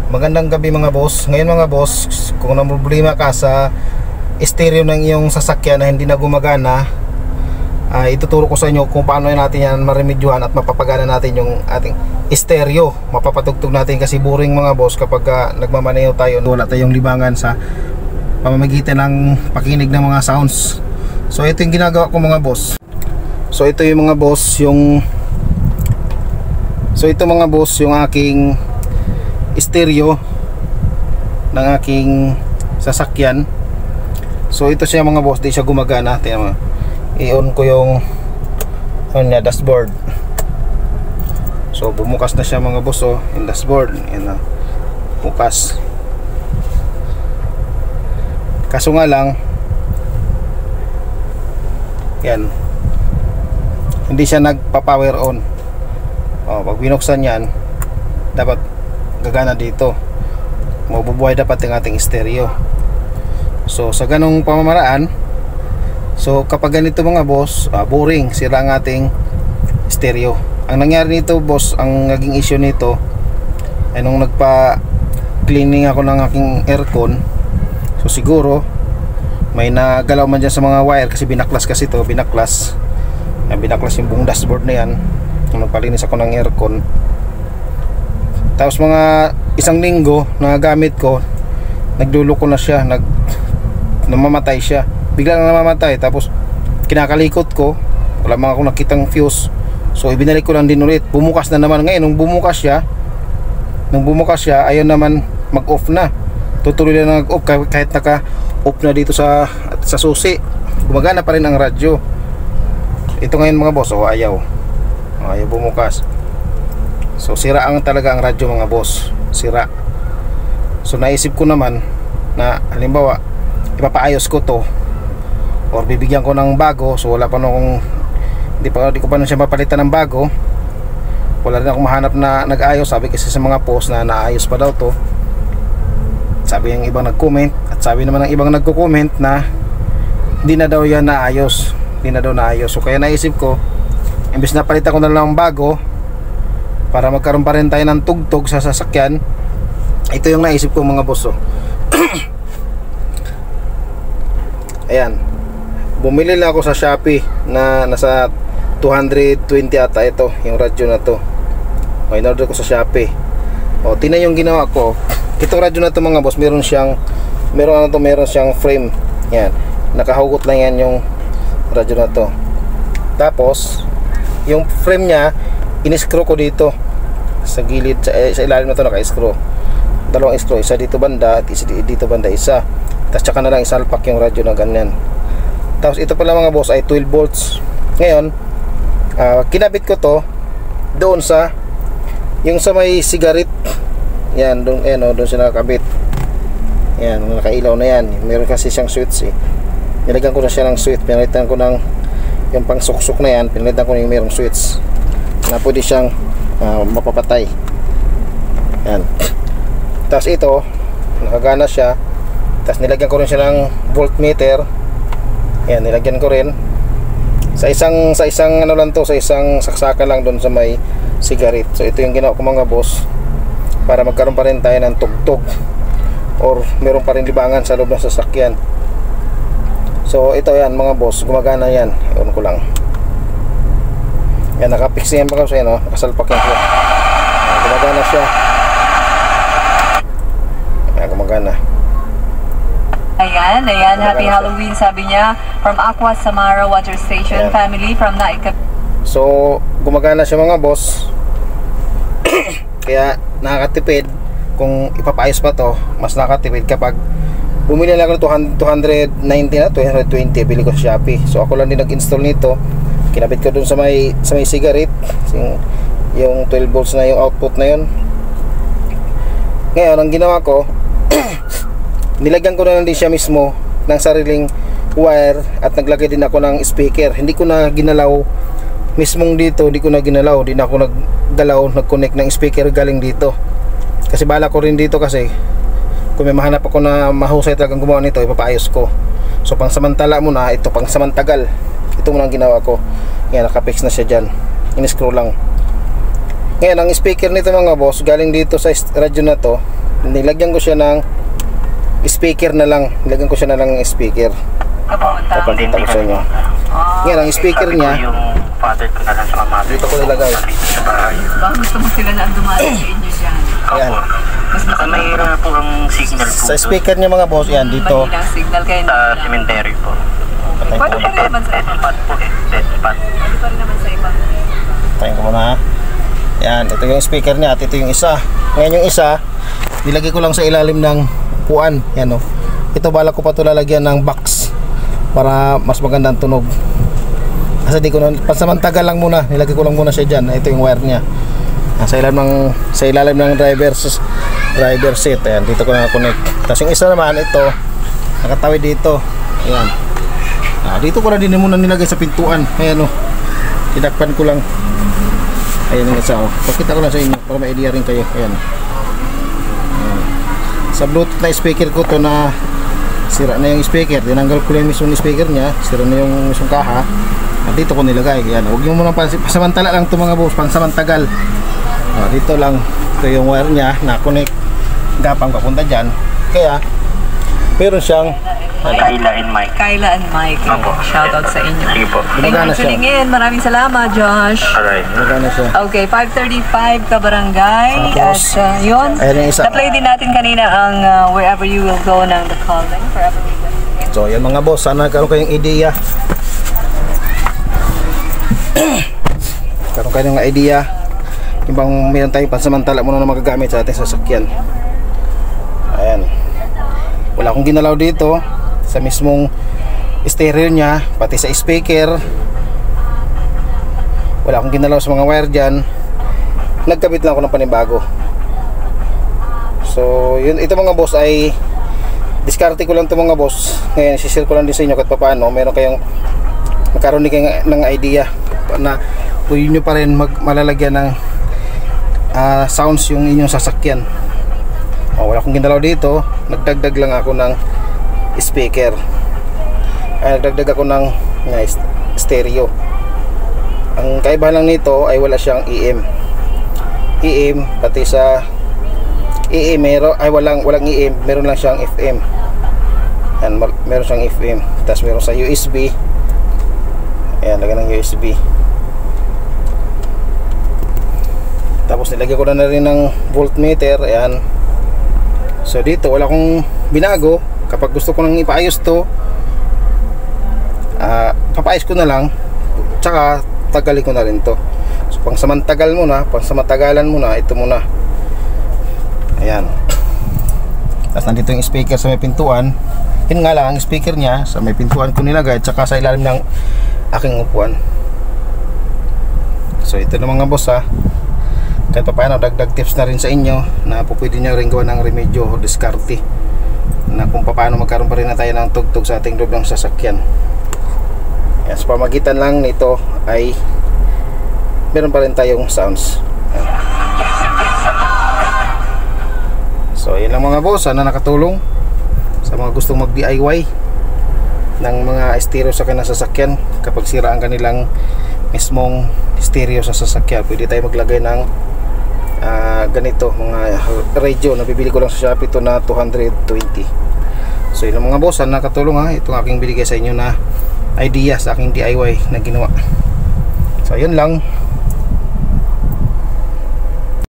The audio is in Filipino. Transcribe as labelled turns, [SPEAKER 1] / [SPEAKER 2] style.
[SPEAKER 1] Magandang gabi mga boss. Ngayon mga boss, kung na problema ka sa stereo ng iyong sasakyan na hindi na gumagana, ituturo ko sa inyo kung paano natin yan maremedyohan at mapapagana natin yung ating stereo. Mapapatugtog natin kasi boring mga boss kapag nagmamaneho tayo, wala tayong libangan sa pamamagitan ng pakinig ng mga sounds. So ito yung ginagawa ko mga boss. So ito yung mga boss yung aking stereo ng aking sasakyan. So ito siya mga boss, di siya gumagana. Tingnan mo, i-on ko yung dashboard. So bumukas na siya mga boss, yung dashboard. Yan, bukas. Kaso nga lang, yan, hindi siya nagpa-power on. Pag binuksan yan, dapat gagana dito, mabubuhay dapat yung ating stereo. So sa ganong pamamaraan, so kapag ganito mga boss, boring, sira ang ating stereo. Ang nangyari nito boss, ang naging issue nito ay nung nagpa-cleaning ako ng aking aircon. So siguro may nagalaw man dyan sa mga wire kasi binaklas kasi ito, binaklas yung buong dashboard na yan nung nagpalinis ako ng aircon. Tapos mga isang linggo na gamit ko, nagluluko na siya, namamatay siya, bigla na namamatay. Tapos kinakalikot ko, wala mga akong nakitang fuse. So ibinalik ko lang din ulit, bumukas na naman. Ngayon nung bumukas siya, ayaw naman mag-off na, tutuloy na nag-off kahit naka-off na dito sa susi, gumagana pa rin ang radyo. Ito ngayon mga boss, ayaw bumukas. So sira talaga ang radyo mga boss, sira. So naisip ko naman na halimbawa ipapaayos ko to or bibigyan ko ng bago. So wala pa nung hindi ko pa siya mapalitan ng bago. Wala rin akong mahanap na nag-ayos. Sabi kasi sa mga post na naayos pa daw to. Sabi yung ibang nag-comment at sabi naman ng ibang nagko-comment na hindi na daw yan naayos, hindi na daw naayos. So kaya naisip ko, imbes na palitan ko na lang ng bago para magkaroon pa rin tayo ng tugtog sa sasakyan, ito yung naisip ko mga boss. Ayan, bumili lang ako sa Shopee na nasa 220 ata ito, yung radyo na to. In-order ko sa Shopee. Tingnan yung ginawa ko. Itong radyo na to mga boss, meron siyang frame. Yan, nakahugot lang yan yung radyo na to. Tapos yung frame niya, in-screw ko dito sa gilid, sa ilalim na to naka-screw. Dalawang screw, isa dito banda at isa dito banda isa. Tapos tsaka na lang isalpak yung radyo na ganyan. Tapos ito pala mga boss ay 12 volts. Ngayon, kinabit ko to doon sa may cigarette. Yan, doon siya nakakabit. Yan, nakailaw na yan. Meron kasi siyang switch nilagyan ko na siya ng switch. Pinalitan ko ng yung pang suksok na yan, pinalitan ko yung merong switch na pwede siyang mapapatay. Yan. Tapos ito, nakagana siya. Tapos nilagyan ko rin siya ng voltmeter. Yan, nilagyan ko rin sa isang ano lang to, sa isang saksakan lang doon sa may cigarette. So ito yung ginawa ko mga boss para magkaroon pa rin tayo ng tugtog or meron pa rin libangan sa loob ng sasakyan. So ito yan mga boss, gumagana yan. Iyon ko lang. Yan, nakapix yan mga boss, nakasalpak yan. Gumagana siya. Yan, gumagana.
[SPEAKER 2] Ayan, happy Halloween sabi niya from Aqua Samara Water Station. Ayan. Family from Naika.
[SPEAKER 1] So gumagana siya mga boss. Kaya nakakatipid kung ipapayos pa to, mas nakakatipid kapag bumili lang ako ng 290 na 220, bili ko sa Shopee. So ako lang din nag-install nito. Kinabit ko dun sa may cigarette, yung 12 volts na yung output na yun. Ngayon ang ginawa ko, nilagyan ko na lang din siya mismo ng sariling wire at naglagay din ako ng speaker. Hindi ko na ginalaw mismong dito, di na ako nag-connect ng speaker galing dito. Kasi bala ko rin dito kasi kung may mahanap ako na mahusay talagang gumawa nito, ipapaayos ko. So pang samantala muna, ito pang samantagal. Ito muna ang ginawa ko. Yan, nakapix na siya dyan. In-screw lang. Ngayon, ang speaker nito mga boss, galing dito sa radyo na to, nilagyan ko siya ng speaker na lang. Nilagyan ko siya na lang ng speaker. Papakita ko sa inyo. Ngayon, ang speaker niya,
[SPEAKER 3] yung father ko na lang sa mama.
[SPEAKER 1] dito ko nilagay.
[SPEAKER 2] Baka gusto mo sila na dumaan sa inyo dyan.
[SPEAKER 1] Ayan.
[SPEAKER 2] Mas
[SPEAKER 3] Mayroon po ang signal po
[SPEAKER 1] Sa speaker niya mga boss, yan dito.
[SPEAKER 2] mahilang signal kayo
[SPEAKER 3] sa cemetery po.
[SPEAKER 2] Pwede pa rin naman sa
[SPEAKER 3] Dead spot po eh. Dead spot.
[SPEAKER 2] Pwede pa rin naman sa ibang.
[SPEAKER 1] Tayo ko muna ha. Yan, ito yung speaker niya at ito yung isa. Ngayon yung isa, nilagay ko lang sa ilalim ng puan. Yan o. Ito bala ko pa ito lalagyan ng box para mas maganda ang tunog. Kasi di ko na, pansamantagal lang muna. Nilagay ko lang muna siya dyan. Ito yung wire niya. Sa ilalim ng driver seat. Ayan, dito ko na-connect. Tapos yung isa naman, ito, nakatawid dito. Ayan. Dito ko na din muna nilagay sa pintuan. Ayan o. Tinakpan ko lang. Ayan yung isa o. Pakita ko lang sa inyo para may idea rin kayo. Ayan. Ayan. Sa Bluetooth na speaker ko to na sira na yung speaker. Tinanggal ko lang yung mismong speaker niya. Sira na yung mismong kaha. At dito ko nilagay. Ayan. Huwag nyo muna pasamantala lang ito mga boss. Pansamantagal. Dito lang. Ito yung wire niya na connect. Gapang papunta dyan. Kaya meron siyang
[SPEAKER 3] Kyla and Mike.
[SPEAKER 2] Kyla and Mike.
[SPEAKER 3] Opo.
[SPEAKER 2] Shoutout sa inyo.
[SPEAKER 3] Sige po.
[SPEAKER 2] Thank you for tuning in. Maraming salamat, Josh.
[SPEAKER 3] Alright.
[SPEAKER 1] Magana siya.
[SPEAKER 2] Okay, 5:35 ka barangay. At
[SPEAKER 1] Tapos,
[SPEAKER 2] yun,
[SPEAKER 1] ayan yung isa.
[SPEAKER 2] na-play din natin kanina ang Wherever You Will Go ng The Calling. Forever We Will.
[SPEAKER 1] So yan mga boss, sana karoon kayong ideya. Karoon kayong idea. Yung bang meron tayong pansamantala muna na magagamit sa ating sasakyan. Ayan. Wala akong ginalaw dito sa mismong stereo niya, pati sa speaker. Wala akong ginalaw sa mga wire dyan. Nagkabit lang ako ng panibago. So yun, ito mga boss ay diskarte ko lang ito mga boss. Ngayon sishare ko lang din sa inyo kahit paano meron kayong magkaroon din kayo ng idea na pwede nyo pa rin malalagyan ng sounds yung inyong sasakyan. Wala akong ginalaw dito. Nagdagdag lang ako ng speaker. Nagdagdag ako ng stereo. Ang kaibahan lang nito ay wala siyang EM pati sa EM walang EM, meron lang siyang FM. Yan, meron siyang FM. Tapos meron sa USB. Ayan, lagyan ng USB. Tapos nilagyan ko na rin ng voltmeter. Ayan. So dito wala akong binago. Kapag gusto ko nang ipaayos to, papaayos ko na lang. Tsaka tagalin ko na rin to. So pangsamantagalan muna, ito muna. Ayan. Tapos nandito yung speaker sa may pintuan. Yun nga lang, ang speaker niya sa may pintuan ko nilagay, tsaka sa ilalim ng aking upuan. So ito na mga boss ha. Kahit pa paano, dagdag tips na rin sa inyo na pwede nyo rin gawa ng remedyo o diskarte na kung paano magkaroon pa rin na tayo ng tugtog sa ating loob ng sasakyan. Yan, sa pamagitan lang nito ay meron pa rin tayong sounds. Yan. So yun lang mga boss, sana nakatulong sa mga gustong mag DIY ng mga stereo sa kanilang sasakyan. Kapag sira ang kanilang mismong stereo sa sasakyan, pwede tayo maglagay ng ganito mga radio. Nabibili ko lang sa Shopee ito na 220. So yun lang mga boss, sana nakatulong ha. Itong aking binigay sa inyo na idea sa aking DIY na ginawa. So yun lang.